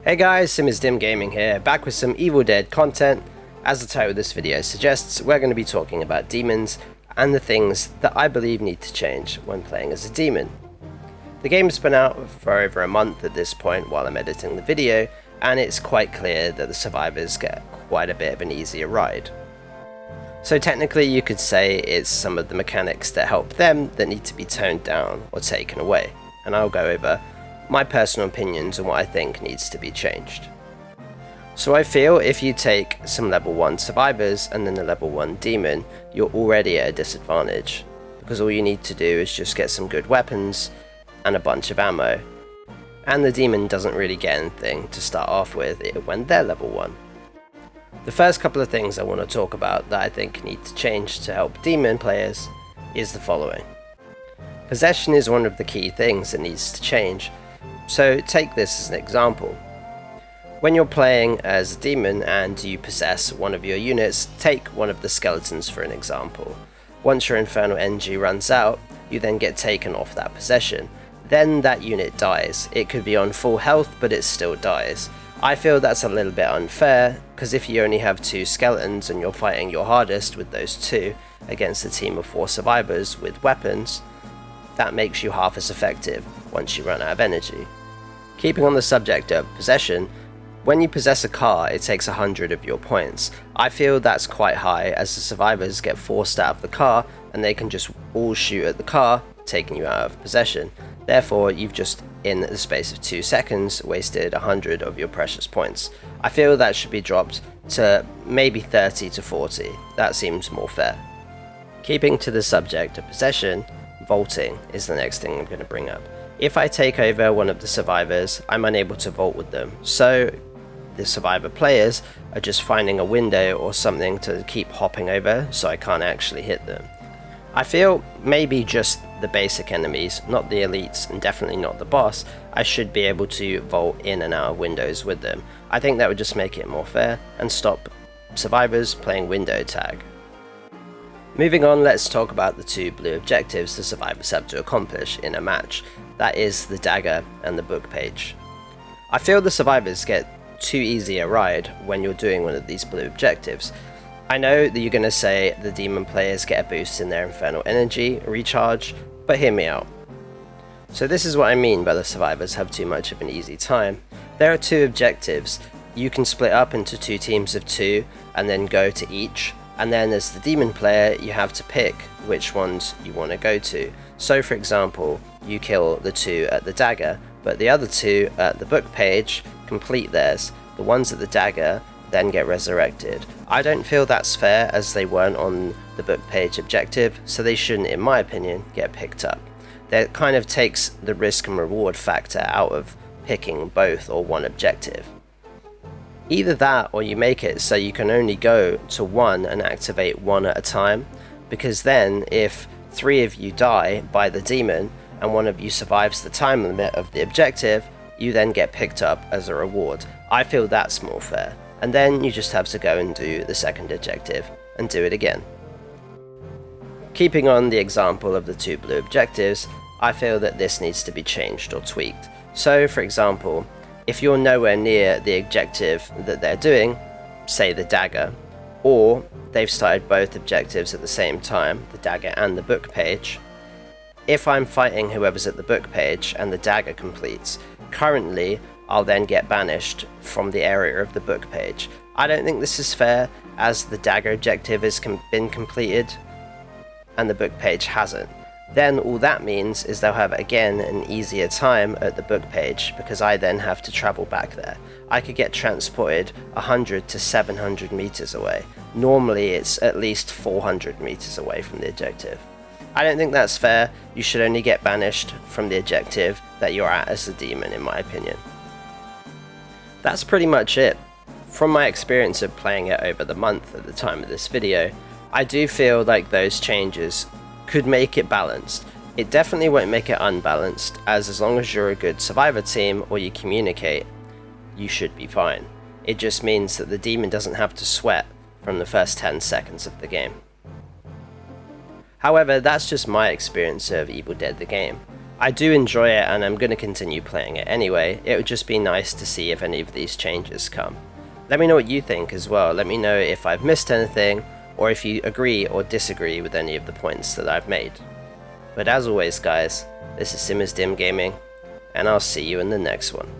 Hey guys, Dim Gaming here, back with some Evil Dead content. As the title of this video suggests, we're going to be talking about demons and the things that I believe need to change when playing as a demon. The game's been out for over a month at this point while I'm editing the video, and it's quite clear that the survivors get quite a bit of an easier ride. So technically you could say it's some of the mechanics that help them that need to be toned down or taken away, and I'll go over my personal opinions on what I think needs to be changed. So I feel if you take some level 1 survivors and then a level 1 demon, you're already at a disadvantage, because all you need to do is just get some good weapons and a bunch of ammo, and the demon doesn't really get anything to start off with when they're level 1. The first couple of things I want to talk about that I think need to change to help demon players is the following. Possession is one of the key things that needs to change. So take this as an example. When you're playing as a demon and you possess one of your units, take one of the skeletons for an example. Once your infernal energy runs out, you then get taken off that possession. Then that unit dies. It could be on full health, but it still dies. I feel that's a little bit unfair, because if you only have 2 skeletons and you're fighting your hardest with those 2 against a team of 4 survivors with weapons, that makes you half as effective once you run out of energy. Keeping on the subject of possession, when you possess a car it takes 100 of your points. I feel that's quite high, as the survivors get forced out of the car and they can just all shoot at the car, taking you out of possession. Therefore you've just, in the space of 2 seconds, wasted 100 of your precious points. I feel that should be dropped to maybe 30 to 40, that seems more fair. Keeping to the subject of possession, vaulting is the next thing I'm going to bring up. If I take over one of the survivors, I'm unable to vault with them, so the survivor players are just finding a window or something to keep hopping over so I can't actually hit them. I feel maybe just the basic enemies, not the elites and definitely not the boss, I should be able to vault in and out of windows with them. I think that would just make it more fair and stop survivors playing window tag. Moving on, let's talk about the 2 blue objectives the survivors have to accomplish in a match. That is the dagger and the book page. I feel the survivors get too easy a ride when you're doing one of these blue objectives. I know that you're going to say the demon players get a boost in their infernal energy recharge, but hear me out. So this is what I mean by the survivors have too much of an easy time. There are 2 objectives. You can split up into 2 teams of 2 and then go to each, and then as the demon player you have to pick which ones you want to go to. So for example, you kill the 2 at the dagger, but the other 2 at the book page complete theirs. The ones at the dagger then get resurrected. I don't feel that's fair, as they weren't on the book page objective, so they shouldn't, in my opinion, get picked up. That kind of takes the risk and reward factor out of picking both or one objective. Either that, or you make it so you can only go to one and activate one at a time, because then if 3 of you die by the demon and 1 of you survives the time limit of the objective, you then get picked up as a reward. I feel that's more fair, and then you just have to go and do the second objective and do it again. Keeping on the example of the 2 blue objectives, I feel that this needs to be changed or tweaked. So for example, if you're nowhere near the objective that they're doing, say the dagger, or they've started both objectives at the same time, the dagger and the book page, if I'm fighting whoever's at the book page and the dagger completes, currently I'll then get banished from the area of the book page. I don't think this is fair, as the dagger objective has been completed and the book page hasn't. Then all that means is they'll have again an easier time at the book page, because I then have to travel back there. I could get transported 100 to 700 meters away. Normally it's at least 400 meters away from the objective. I don't think that's fair. You should only get banished from the objective that you're at as the demon, in my opinion. That's pretty much it. From my experience of playing it over the month at the time of this video, I do feel like those changes could make it balanced. It definitely won't make it unbalanced, as long as you're a good survivor team or you communicate, you should be fine. It just means that the demon doesn't have to sweat from the first 10 seconds of the game. However, that's just my experience of Evil Dead the game. I do enjoy it and I'm going to continue playing it anyway. It would just be nice to see if any of these changes come. Let me know what you think as well. Let me know if I've missed anything or if you agree or disagree with any of the points that I've made. But as always guys, this is Dim Gaming, and I'll see you in the next one.